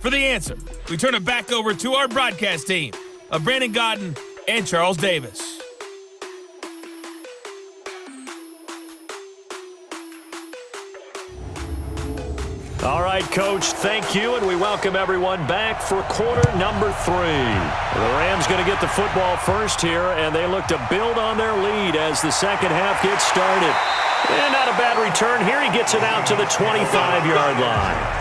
For the answer, we turn it back over to our broadcast team of Brandon Godden and Charles Davis. All right, Coach, thank you, and we welcome everyone back for quarter number 3. The Rams going to get the football first here, and they look to build on their lead as the second half gets started. And not a bad return here. He gets it out to the 25-yard line.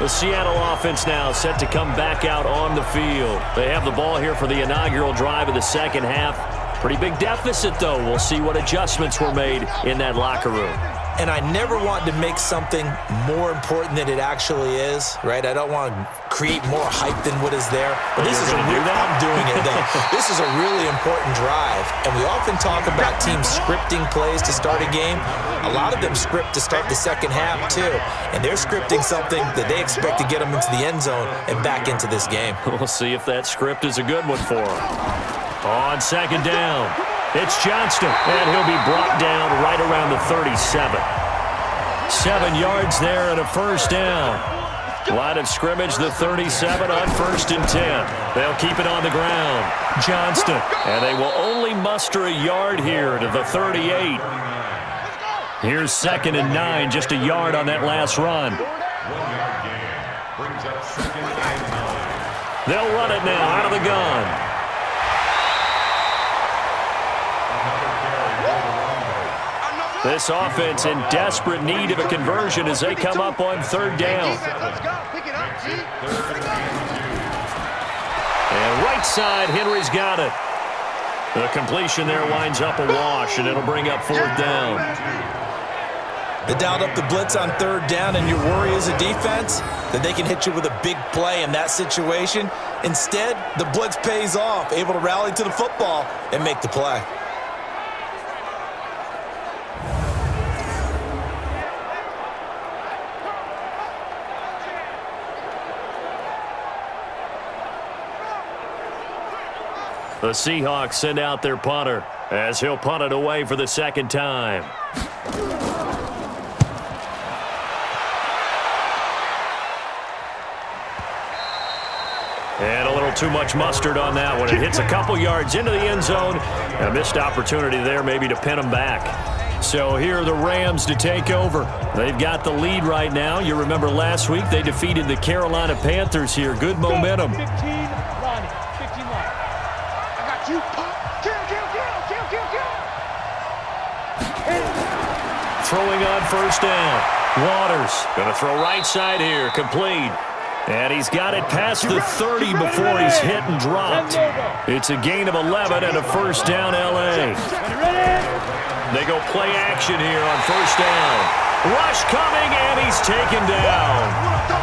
The Seattle offense now set to come back out on the field. They have the ball here for the inaugural drive of the second half. Pretty big deficit, though. We'll see what adjustments were made in that locker room. And I never want to make something more important than it actually is, right? I don't want to create more hype than what is there. But this is I'm doing it, though. This is a really important drive. And we often talk about teams scripting plays to start a game. A lot of them script to start the second half, too. And they're scripting something that they expect to get them into the end zone and back into this game. We'll see if that script is a good one for them. On second down, it's Johnston, and he'll be brought down right around the 37. 7 yards there and a first down. Line of scrimmage, the 37 on 1st and 10. They'll keep it on the ground. Johnston, and they will only muster a yard here to the 38. Here's 2nd and 9, just a yard on that last run. They'll run it now out of the gun. This offense in desperate need of a conversion as they come up on 3rd down. And right side, Henry's got it. The completion there winds up a wash, and it'll bring up 4th down. They dialed up the blitz on 3rd down, and your worry as a defense that they can hit you with a big play in that situation. Instead, the blitz pays off, able to rally to the football and make the play. The Seahawks send out their punter as he'll punt it away for the 2nd time. And a little too much mustard on that one. It hits a couple yards into the end zone. A missed opportunity there maybe to pin them back. So here are the Rams to take over. They've got the lead right now. You remember last week they defeated the Carolina Panthers here. Good momentum. 15, Ronnie. 15 line. I got you. Kill. Throwing on 1st down. Waters going to throw right side here. Complete. And he's got it past the 30 before he's hit and dropped. It's a gain of 11 and a 1st down L.A. They go play action here on 1st down. Rush coming, and he's taken down.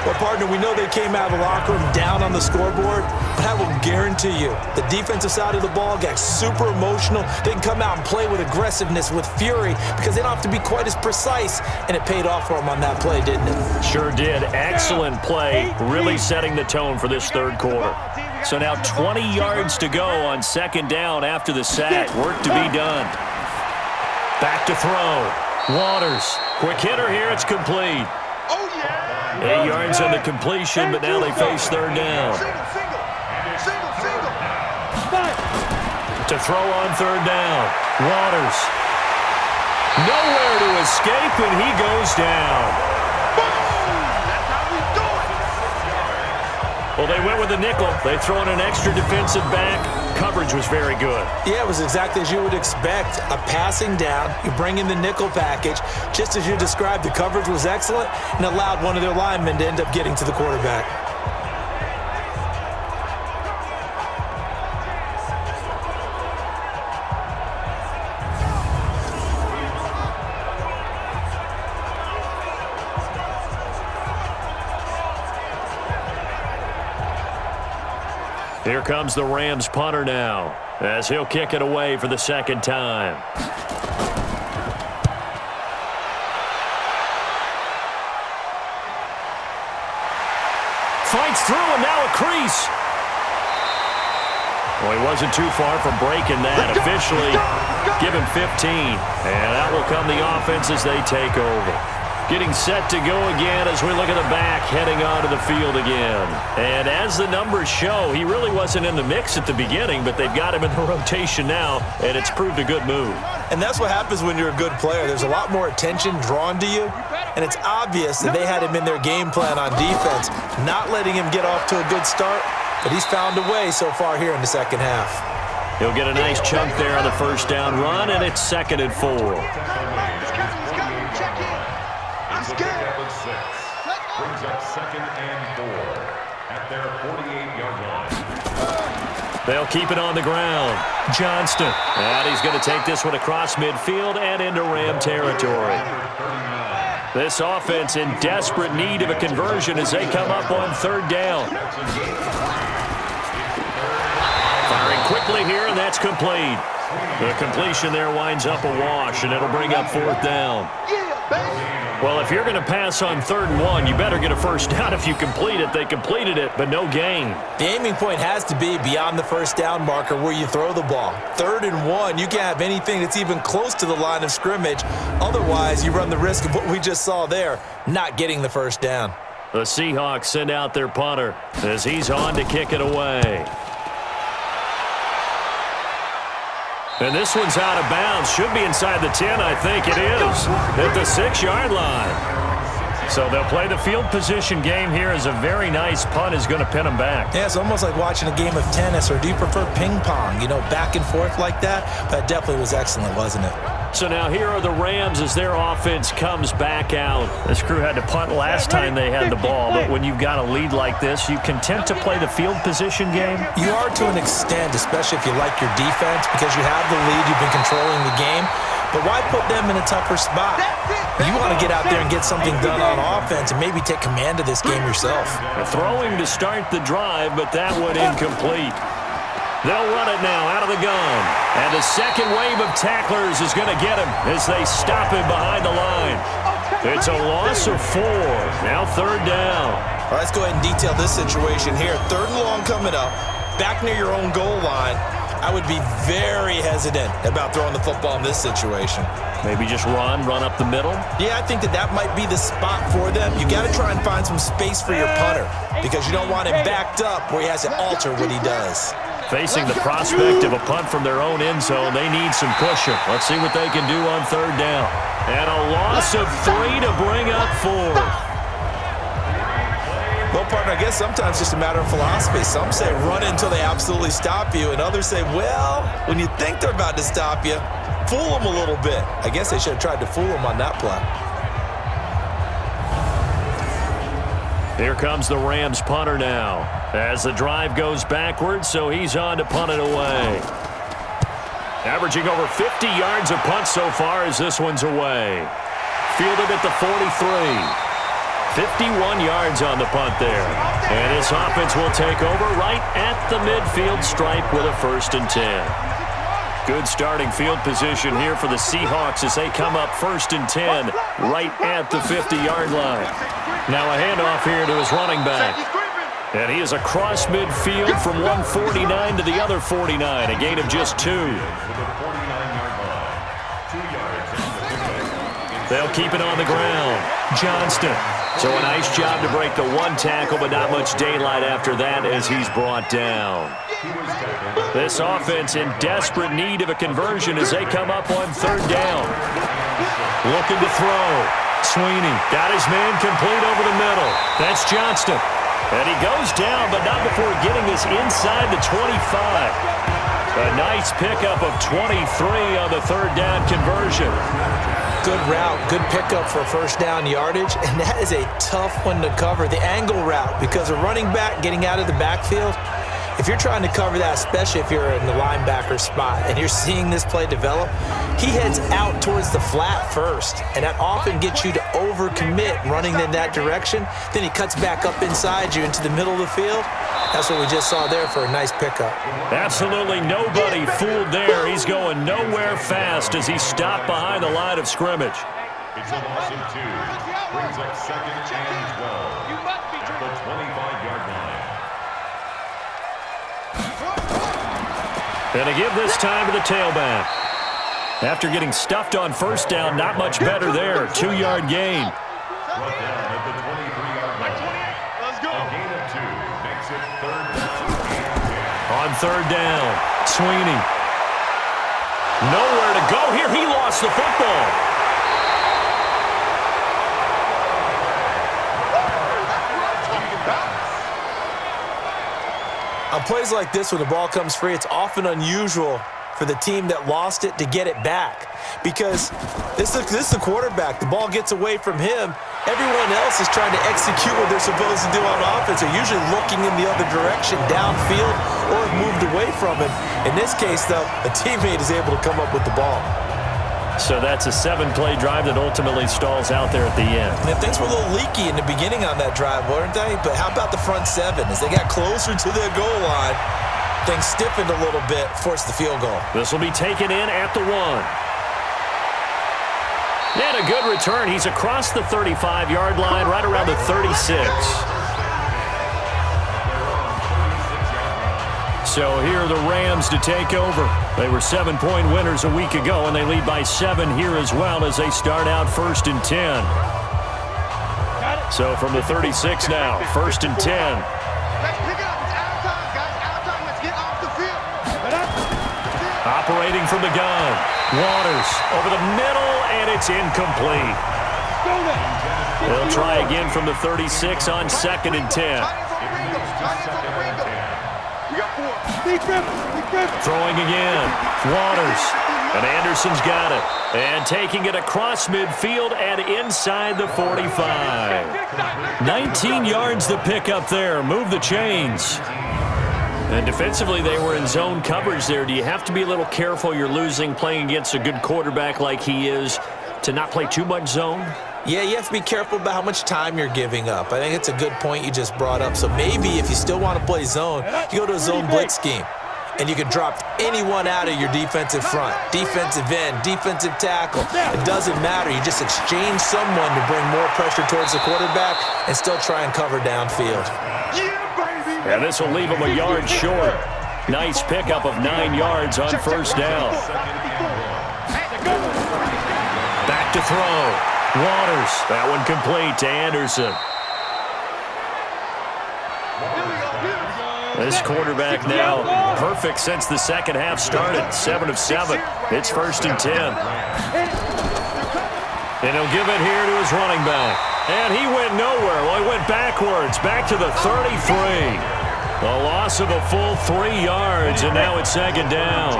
Well, partner, we know they came out of the locker room down on the scoreboard, but I will guarantee you the defensive side of the ball got super emotional. They can come out and play with aggressiveness, with fury, because they don't have to be quite as precise, and it paid off for them on that play, didn't it? Sure did. Excellent play, really setting the tone for this 3rd quarter. So now 20 yards to go on 2nd down after the sack. Work to be done. Back to throw. Waters. Quick hitter here. It's complete. 8 yards on the completion, but now they face 3rd down. To throw on 3rd down. Waters. Nowhere to escape, and he goes down. Well, they went with a nickel. They throw in an extra defensive back. Coverage was very good. Yeah, it was exactly as you would expect. A passing down, you bring in the nickel package. Just as you described, the coverage was excellent and allowed one of their linemen to end up getting to the quarterback. Here comes the Rams punter now as he'll kick it away for the 2nd time. Fights through, and now a crease. Well, he wasn't too far from breaking that. Officially, give him 15. And that will come the offense as they take over. Getting set to go again as we look at the back, heading onto the field again. And as the numbers show, he really wasn't in the mix at the beginning, but they've got him in the rotation now, and it's proved a good move. And that's what happens when you're a good player. There's a lot more attention drawn to you, and it's obvious that they had him in their game plan on defense, not letting him get off to a good start, but he's found a way so far here in the second half. He'll get a nice chunk there on the first down run, and it's 2nd and 4. Brings up 2nd and 4 at their 48-yard line. They'll keep it on the ground. Johnston. And he's going to take this one across midfield and into Ram territory. This offense in desperate need of a conversion as they come up on 3rd down. Firing quickly here, and that's complete. The completion there winds up a wash, and it'll bring up 4th down. Well, if you're going to pass on 3rd and 1, you better get a first down if you complete it. They completed it, but no gain. The aiming point has to be beyond the first down marker where you throw the ball. 3rd and 1, you can't have anything that's even close to the line of scrimmage. Otherwise, you run the risk of what we just saw there, not getting the first down. The Seahawks send out their punter as he's on to kick it away. And this one's out of bounds. Should be inside the 10, I think it is. At the 6-yard line. So they'll play the field position game here as a very nice punt is going to pin them back. Yeah, it's almost like watching a game of tennis, or do you prefer ping pong? You know, back and forth like that? That definitely was excellent, wasn't it? So now here are the Rams as their offense comes back out. This crew had to punt last time they had the ball, but when you've got a lead like this, you content to play the field position game? You are to an extent, especially if you like your defense, because you have the lead, you've been controlling the game. But why put them in a tougher spot? You want to get out there and get something done on offense and maybe take command of this game yourself. Throwing to start the drive, but that one incomplete. They'll run it now out of the gun. And the second wave of tacklers is going to get him as they stop him behind the line. It's a loss of 4. Now 3rd down. All right, let's go ahead and detail this situation here. 3rd and long coming up, back near your own goal line. I would be very hesitant about throwing the football in this situation. Maybe just run up the middle? Yeah, I think that might be the spot for them. You got to try and find some space for your punter because you don't want him backed up where he has to alter what he does. Facing the prospect of a punt from their own end zone, they need some cushion. Let's see what they can do on 3rd down. And a loss of 3 to bring up 4. Well, partner, I guess sometimes it's just a matter of philosophy. Some say run until they absolutely stop you, and others say, well, when you think they're about to stop you, fool them a little bit. I guess they should have tried to fool them on that play. Here comes the Rams punter now as the drive goes backwards, so he's on to punt it away. Averaging over 50 yards of punt so far as this one's away. Fielded at the 43. 51 yards on the punt there. And this offense will take over right at the midfield stripe with a 1st and 10. Good starting field position here for the Seahawks as they come up 1st and 10 right at the 50-yard line. Now a handoff here to his running back. And he is across midfield from 149 to the other 49, a gain of just 2. They'll keep it on the ground. Johnston. So a nice job to break the 1 tackle, but not much daylight after that as he's brought down. This offense in desperate need of a conversion as they come up on 3rd down. Looking to throw. Sweeney got his man complete over the middle. That's Johnston. And he goes down, but not before getting this inside the 25. A nice pickup of 23 on the 3rd down conversion. Good route, good pickup for 1st down yardage, and that is a tough one to cover, the angle route, because a running back getting out of the backfield, if you're trying to cover that, especially if you're in the linebacker spot and you're seeing this play develop, he heads out towards the flat first, and that often gets you to overcommit running in that direction. Then he cuts back up inside you into the middle of the field. That's what we just saw there for a nice pickup. Absolutely nobody fooled there. He's going nowhere fast as he stopped behind the line of scrimmage. It's a loss of 2. Brings up 2nd and 12 at the 25-yard line. And to give this time to the tailback. After getting stuffed on first down, not much better there. 2-yard gain. Brought down at the 23-yard line. Let's go. A gain of 2 makes it 3rd down and 10. On 3rd down, Sweeney. Nowhere to go here. He lost the football. On plays like this, when the ball comes free, it's often unusual for the team that lost it to get it back. Because this is the quarterback. The ball gets away from him. Everyone else is trying to execute what they're supposed to do on offense. They're usually looking in the other direction, downfield, or have moved away from him. In this case, though, a teammate is able to come up with the ball. So that's a 7-play drive that ultimately stalls out there at the end. And things were a little leaky in the beginning on that drive, weren't they? But how about the front 7? As they got closer to the goal line, things stiffened a little bit, forced the field goal. This will be taken in at the 1. And a good return. He's across the 35-yard line, right around the 36. So here are the Rams to take over. They were 7-point winners a week ago, and they lead by 7 here as well as they start out 1st and 10. So from the 36 now, 1st and 10. Let's pick it up. It's out of time, guys. Out of time. Let's get off the field. Operating from the gun. Waters over the middle, and it's incomplete. They'll try again from the 36 on 2nd and 10. Throwing again. Waters. And Anderson's got it. And taking it across midfield and inside the 45. 19 yards to pick up there. Move the chains. And defensively, they were in zone coverage there. Do you have to be a little careful? You're losing playing against a good quarterback like he is to not play too much zone? Yeah, you have to be careful about how much time you're giving up. I think it's a good point you just brought up. So maybe if you still want to play zone, you go to a zone blitz scheme. And you can drop anyone out of your defensive front. Defensive end, defensive tackle. It doesn't matter. You just exchange someone to bring more pressure towards the quarterback and still try and cover downfield. And this will leave him a yard short. Nice pickup of 9 yards on 1st down. Back to throw. Waters. That one complete to Anderson. This quarterback now perfect since the second half started. 7 of 7. It's 1st and 10. And he'll give it here to his running back. And he went nowhere. Well, he went backwards. Back to the 33. A loss of a full 3 yards, and now it's 2nd down.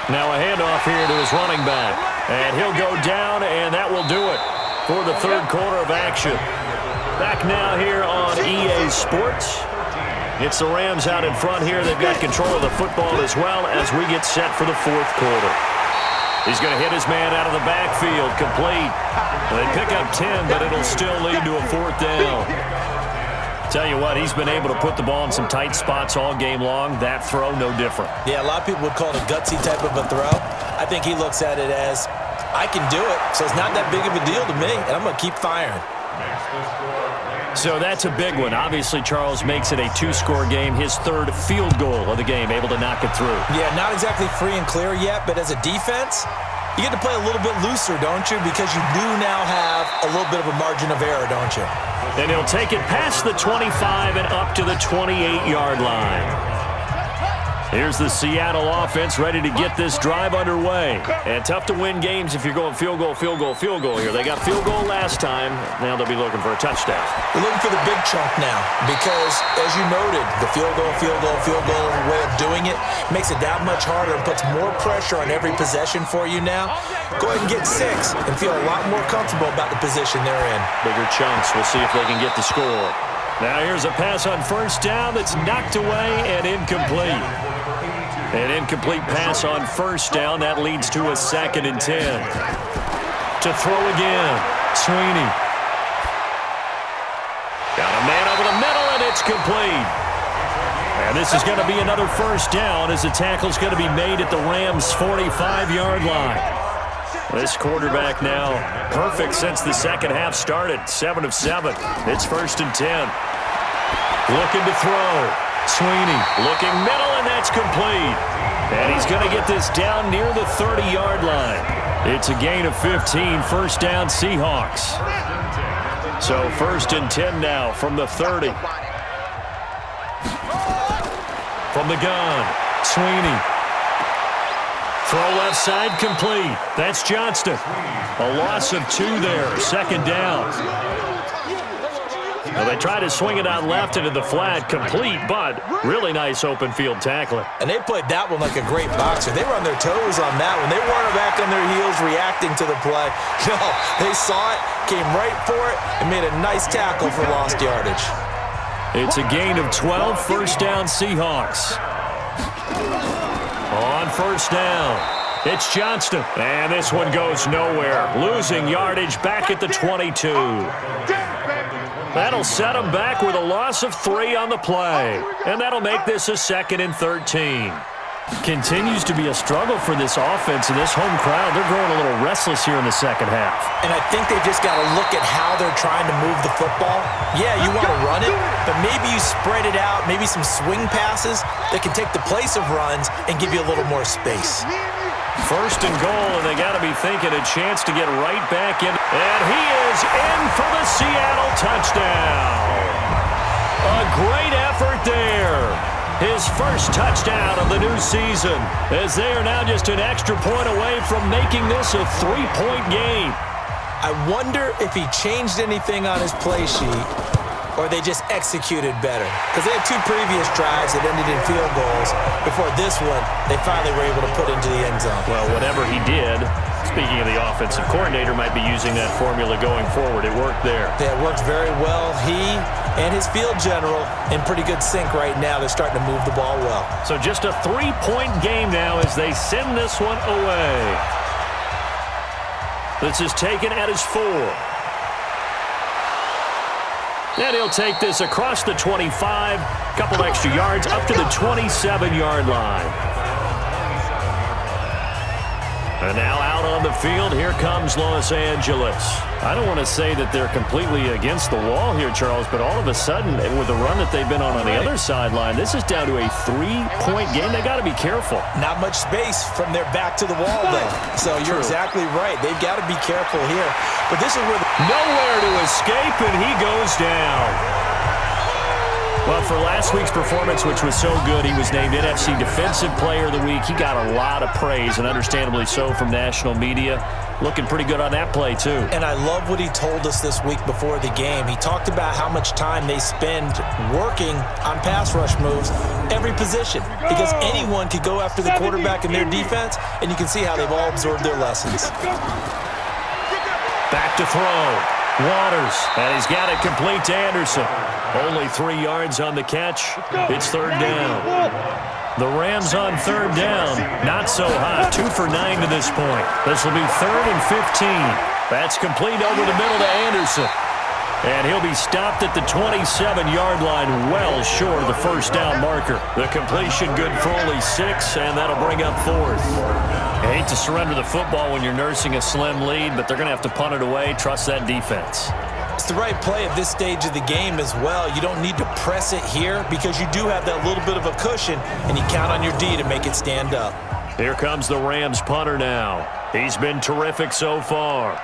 Now a handoff here to his running back. And he'll go down, and that will do it for the 3rd quarter of action. Back now here on EA Sports. It's the Rams out in front here. They've got control of the football as well as we get set for the 4th quarter. He's going to hit his man out of the backfield, complete. They pick up 10, but it'll still lead to a 4th down. Tell you what, he's been able to put the ball in some tight spots all game long. That throw, no different. Yeah, a lot of people would call it a gutsy type of a throw. I think he looks at it as, I can do it, so it's not that big of a deal to me, and I'm going to keep firing. So that's a big one. Obviously, Charles makes it a 2-score game. His 3rd field goal of the game, able to knock it through. Yeah, not exactly free and clear yet, but as a defense, you get to play a little bit looser, don't you? Because you do now have a little bit of a margin of error, don't you? And he'll take it past the 25 and up to the 28-yard line. Here's the Seattle offense ready to get this drive underway. And tough to win games if you're going field goal, field goal, field goal here. They got field goal last time. Now they'll be looking for a touchdown. They're looking for the big chunk now because, as you noted, the field goal way of doing it makes it that much harder and puts more pressure on every possession for you now. Go ahead and get 6 and feel a lot more comfortable about the position they're in. Bigger chunks. We'll see if they can get the score. Now here's a pass on 1st down that's knocked away and incomplete. An incomplete pass on 1st down. That leads to a 2nd and 10. To throw again. Sweeney. Got a man over the middle, and it's complete. And this is going to be another 1st down as the tackle's going to be made at the Rams' 45-yard line. This quarterback now perfect since the second half started. 7 of 7. It's 1st and 10. Looking to throw. Sweeney looking middle, and that's complete. And he's going to get this down near the 30-yard line. It's a gain of 15, 1st down Seahawks. So 1st and 10 now from the 30. From the gun, Sweeney. Throw left side complete. That's Johnston. A loss of 2 there, 2nd down. Well, they try to swing it out left into the flat, complete, but really nice open field tackling. And they played that one like a great boxer. They were on their toes on that one. They weren't back on their heels reacting to the play. No, they saw it, came right for it, and made a nice tackle for lost yardage. It's a gain of 12, 1st down Seahawks. On 1st down, it's Johnston. And this one goes nowhere. Losing yardage back at the 22. That'll set them back with a loss of 3 on the play. And that'll make this a 2nd and 13. Continues to be a struggle for this offense and this home crowd. They're growing a little restless here in the second half. And I think they've just got to look at how they're trying to move the football. Yeah, you want to run it, but maybe you spread it out, maybe some swing passes that can take the place of runs and give you a little more space. 1st and goal, and they got to be thinking a chance to get right back in. And he is in for the Seattle touchdown. A great effort there. His first touchdown of the new season, as they are now just an extra point away from making this a 3-point game. I wonder if he changed anything on his play sheet or they just executed better. Because they had 2 previous drives that ended in field goals. Before this one, they finally were able to put into the end zone. Well, whatever he did, speaking of the offensive coordinator, might be using that formula going forward. It worked there. Yeah, it worked very well. He and his field general in pretty good sync right now. They're starting to move the ball well. So just a 3-point game now as they send this one away. This is taken at his 4. And he'll take this across the 25, couple extra yards up to the 27-yard line. And now out on the field, here comes Los Angeles. I don't want to say that they're completely against the wall here, Charles, but all of a sudden, with the run that they've been on the other sideline, this is down to a 3-point game. They got to be careful. Not much space from their back to the wall, though. So you're exactly right. They've got to be careful here. But this is where nowhere to escape, and he goes down. Well, for last week's performance, which was so good, he was named NFC Defensive Player of the Week. He got a lot of praise, and understandably so, from national media. Looking pretty good on that play, too. And I love what he told us this week before the game. He talked about how much time they spend working on pass rush moves, every position, because anyone could go after the quarterback in their defense, and you can see how they've all absorbed their lessons. Back to throw. Waters, and he's got it complete to Anderson. Only 3 yards on the catch. It's 3rd down. The Rams on 3rd down. Not so hot. 2 for 9 to this point. This will be 3rd and 15. That's complete over the middle to Anderson. And he'll be stopped at the 27-yard line, well short of the 1st down marker. The completion good for only 6, and that'll bring up 4th. You hate to surrender the football when you're nursing a slim lead, but they're going to have to punt it away. Trust that defense. It's the right play at this stage of the game as well. You don't need to press it here because you do have that little bit of a cushion, and you count on your D to make it stand up. Here comes the Rams punter now. He's been terrific so far.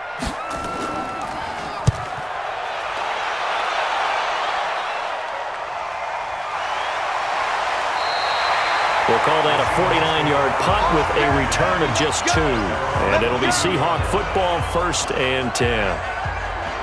We'll call that a 49-yard punt with a return of just 2. And it'll be Seahawk football, 1st and 10.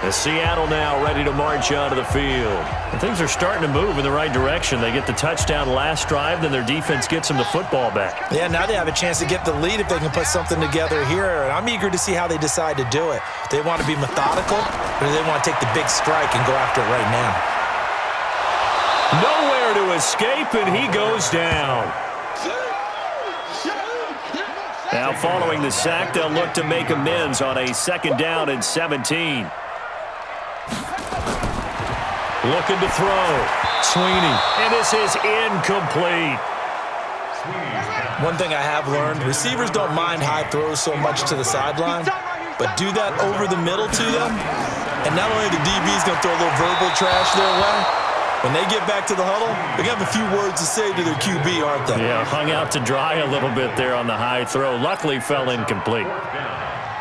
As Seattle now ready to march out of the field. And things are starting to move in the right direction. They get the touchdown last drive, then their defense gets them the football back. Yeah, now they have a chance to get the lead if they can put something together here. And I'm eager to see how they decide to do it. Do they want to be methodical, or do they want to take the big strike and go after it right now? Nowhere to escape, and he goes down. Now following the sack, they'll look to make amends on a 2nd down and 17. Looking to throw. Sweeney. And this is incomplete. One thing I have learned, receivers don't mind high throws so much to the sideline, but do that over the middle to them, and not only the DB's going to throw a little verbal trash their way, when they get back to the huddle, they have a few words to say to their QB, aren't they? Yeah, hung out to dry a little bit there on the high throw. Luckily fell incomplete.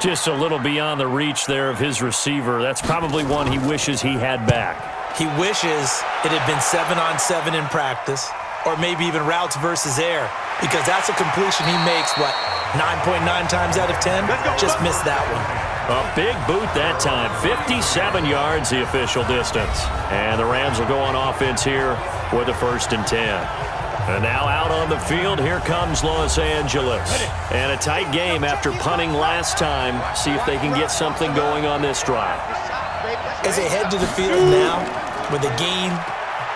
Just a little beyond the reach there of his receiver. That's probably one he wishes he had back. He wishes it had been 7-on-7 in practice, or maybe even routes versus air, because that's a completion he makes, 9.9 times out of 10? Just missed that one. A big boot that time. 57 yards the official distance. And the Rams will go on offense here with a 1st and 10. And now out on the field, here comes Los Angeles. And a tight game after punting last time. See if they can get something going on this drive. As they head to the field now, with the game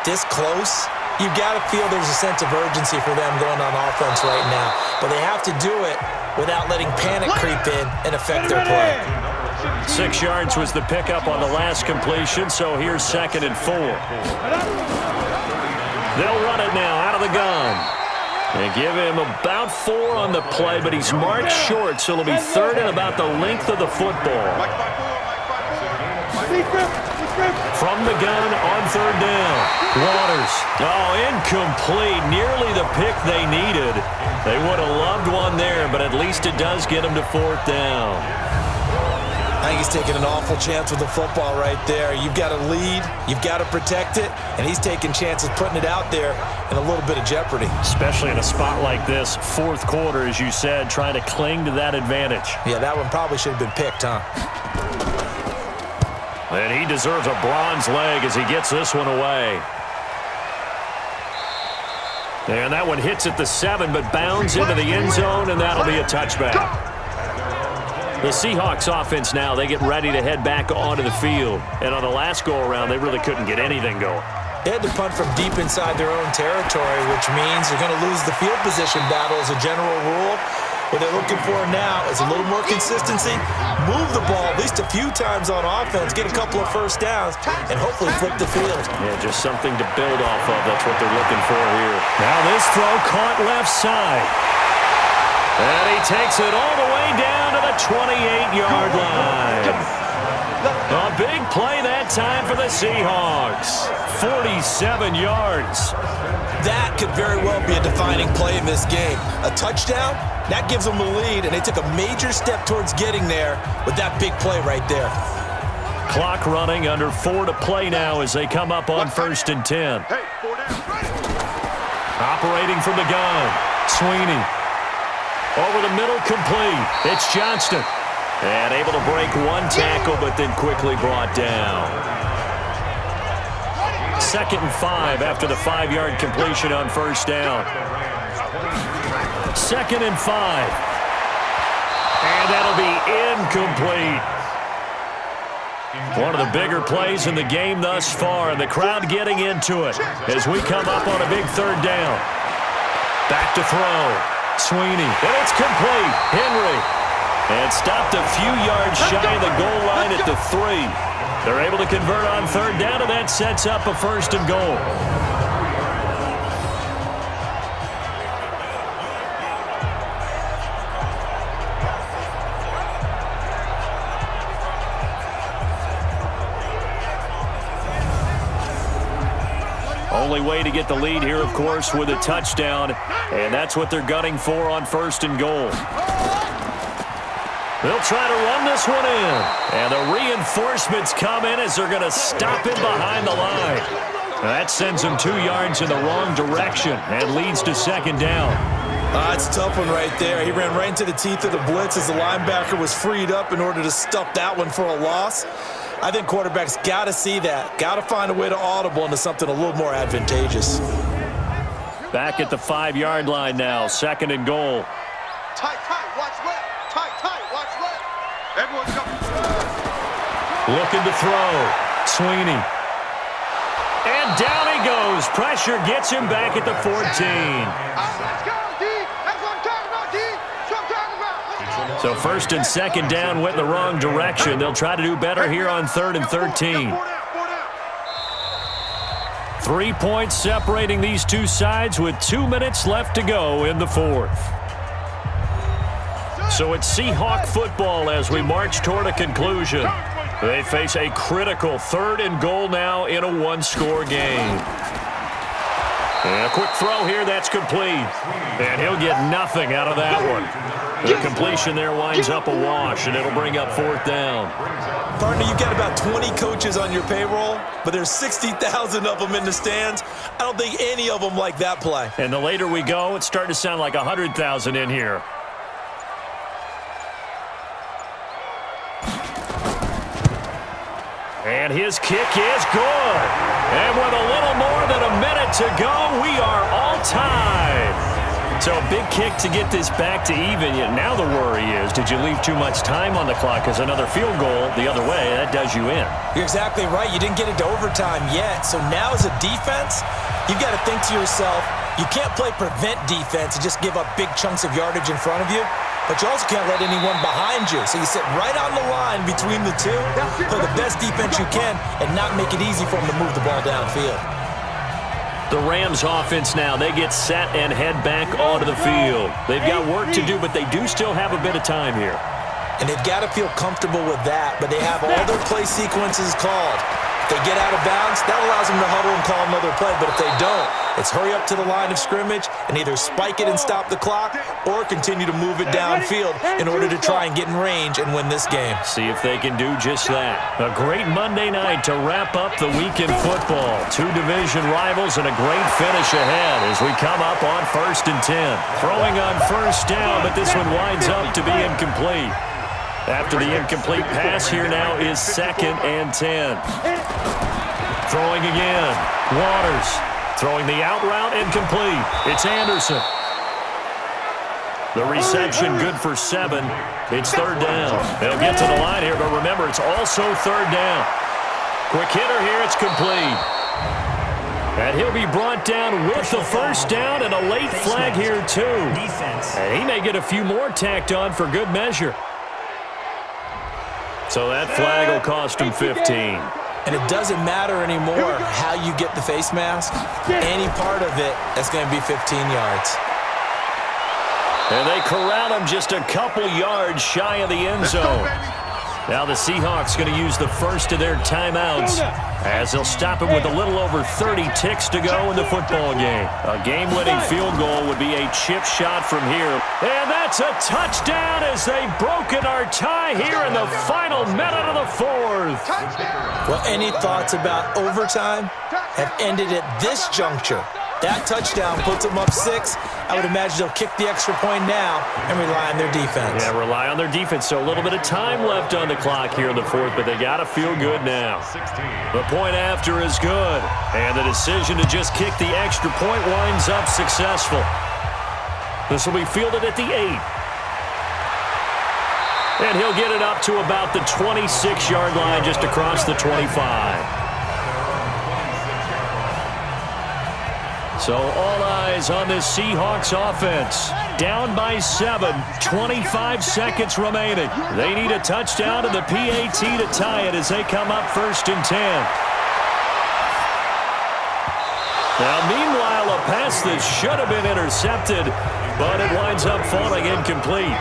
this close, you've got to feel there's a sense of urgency for them going on offense right now. But they have to do it without letting panic creep in and affect their play. 6 yards was the pickup on the last completion, so here's 2nd and 4. They'll run it now out of the gun. And give him about 4 on the play, but he's marked short, so it'll be 3rd and about the length of the football. From the gun on 3rd down. Waters. Oh, incomplete. Nearly the pick they needed. They would have loved one there, but at least it does get them to 4th down. I think he's taking an awful chance with the football right there. You've got to lead, you've got to protect it, and he's taking chances putting it out there in a little bit of jeopardy. Especially in a spot like this, 4th quarter, as you said, trying to cling to that advantage. Yeah, that one probably should have been picked, huh? And he deserves a bronze leg as he gets this one away. And that one hits at the 7, but bounds into the end zone, and that'll be a touchback. The Seahawks offense now, they get ready to head back onto the field. And on the last go-around, they really couldn't get anything going. They had to punt from deep inside their own territory, which means they're going to lose the field position battle as a general rule. What they're looking for now is a little more consistency, move the ball at least a few times on offense, get a couple of 1st downs, and hopefully flip the field. Yeah, just something to build off of. That's what they're looking for here. Now this throw caught left side. And he takes it all the way down to the 28-yard line. A big play that time for the Seahawks. 47 yards. That could very well be a defining play in this game. A touchdown, that gives them the lead, and they took a major step towards getting there with that big play right there. Clock running, under 4 to play now as they come up on 1st and 10. Operating from the gun, Sweeney. Over the middle, complete. It's Johnston. And able to break one tackle, but then quickly brought down. 2nd and 5 after the 5-yard completion on 1st down. 2nd and 5. And that'll be incomplete. One of the bigger plays in the game thus far, and the crowd getting into it as we come up on a big 3rd down. Back to throw. Sweeney, and it's complete. Henry, and stopped a few yards shy of the goal line at the 3. They're able to convert on 3rd down, and that sets up a 1st and goal. Only way to get the lead here, of course, with a touchdown, and that's what they're gunning for on 1st and goal. They'll try to run this one in, and the reinforcements come in as they're going to stop him behind the line. That sends him 2 yards in the wrong direction and leads to 2nd down. It's a tough one right there. He ran right into the teeth of the blitz as the linebacker was freed up in order to stuff that one for a loss. I think quarterbacks got to see that. Got to find a way to audible into something a little more advantageous. Back at the 5-yard line now, 2nd and goal. Tight, watch left. Tight, watch left. Everyone go. Looking to throw. Sweeney. And down he goes. Pressure gets him back at the 14. Let's go, D. That's what I'm talking about, D. That's what I'm talking about. So 1st and 2nd down went in the wrong direction. They'll try to do better here on 3rd and 13. 3 points separating these two sides with 2 minutes left to go in the fourth. So it's Seahawk football as we march toward a conclusion. They face a critical 3rd and goal now in a one-score game. And a quick throw here, that's complete. And he'll get nothing out of that one. The completion there winds up a wash, and it'll bring up 4th down. Partner, you've got about 20 coaches on your payroll, but there's 60,000 of them in the stands. I don't think any of them like that play. And the later we go, it's starting to sound like 100,000 in here. And his kick is good. And with a little more than a minute to go, we are all tied. So a big kick to get this back to even. Now the worry is, did you leave too much time on the clock? Because another field goal the other way, that does you in. You're exactly right. You didn't get it to overtime yet. So now as a defense, you've got to think to yourself, you can't play prevent defense and just give up big chunks of yardage in front of you. But you also can't let anyone behind you. So you sit right on the line between the two, play the best defense you can, and not make it easy for them to move the ball downfield. The Rams offense now, they get set and head back onto the field. They've got work to do, but they do still have a bit of time here. And they've got to feel comfortable with that, but they have all their play sequences called. If they get out of bounds, that allows them to huddle and call another play. But if they don't, it's hurry up to the line of scrimmage and either spike it and stop the clock or continue to move it downfield in order to try and get in range and win this game. See if they can do just that. A great Monday night to wrap up the week in football. 2 division rivals and a great finish ahead as we come up on 1st and 10. Throwing on 1st down, but this one winds up to be incomplete. After the incomplete pass, here now is 2nd and 10. Throwing again. Waters. Throwing the out route incomplete. It's Anderson. The reception good for 7. It's 3rd down. They'll get to the line here, but remember, it's also 3rd down. Quick hitter here. It's complete. And he'll be brought down with the 1st down and a late flag here, too. And he may get a few more tacked on for good measure. So that flag will cost him 15. And it doesn't matter anymore how you get the face mask. Any part of it, that's going to be 15 yards. And they corral him just a couple yards shy of the end zone. Now the Seahawks going to use the first of their timeouts as they'll stop it with a little over 30 ticks to go in the football game. A game-winning field goal would be a chip shot from here. And that's a touchdown as they've broken our tie here in the final minute of the fourth. Well, any thoughts about overtime have ended at this juncture. That touchdown puts them up 6. I would imagine they'll kick the extra point now and rely on their defense. Yeah, rely on their defense. So a little bit of time left on the clock here in the fourth, but they got to feel good now. The point after is good, and the decision to just kick the extra point winds up successful. This will be fielded at the 8. And he'll get it up to about the 26-yard line just across the 25. So all eyes on this Seahawks offense. Down by 7, 25 seconds remaining. They need a touchdown and the PAT to tie it as they come up 1st and 10. Now, meanwhile, a pass that should have been intercepted, but it winds up falling incomplete.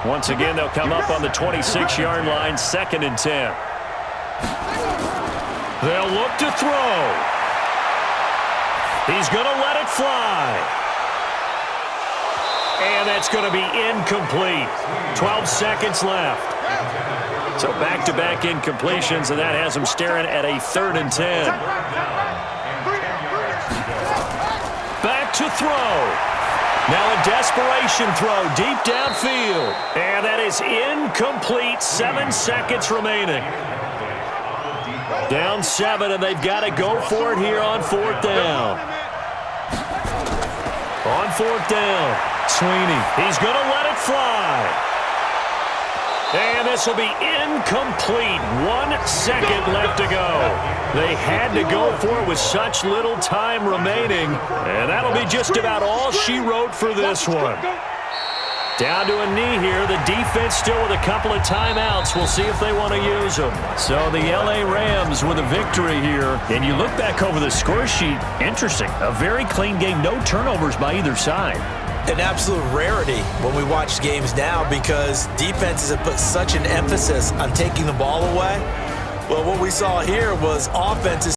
Once again, they'll come up on the 26-yard line, 2nd and 10. They'll look to throw. He's going to let it fly. And that's going to be incomplete. 12 seconds left. So back-to-back incompletions, and that has him staring at a 3rd and 10. Back to throw. Now a desperation throw deep downfield. And that is incomplete. 7 seconds remaining. Down 7, and they've got to go for it here on 4th down. On 4th down, Sweeney. He's going to let it fly. And this will be incomplete. 1 second left to go. They had to go for it with such little time remaining. And that'll be just about all she wrote for this one. Down to a knee here. The defense still with a couple of timeouts. We'll see if they want to use them. So the L.A. Rams with a victory here. And you look back over the score sheet, interesting. A very clean game, no turnovers by either side. An absolute rarity when we watch games now because defenses have put such an emphasis on taking the ball away. Well, what we saw here was offenses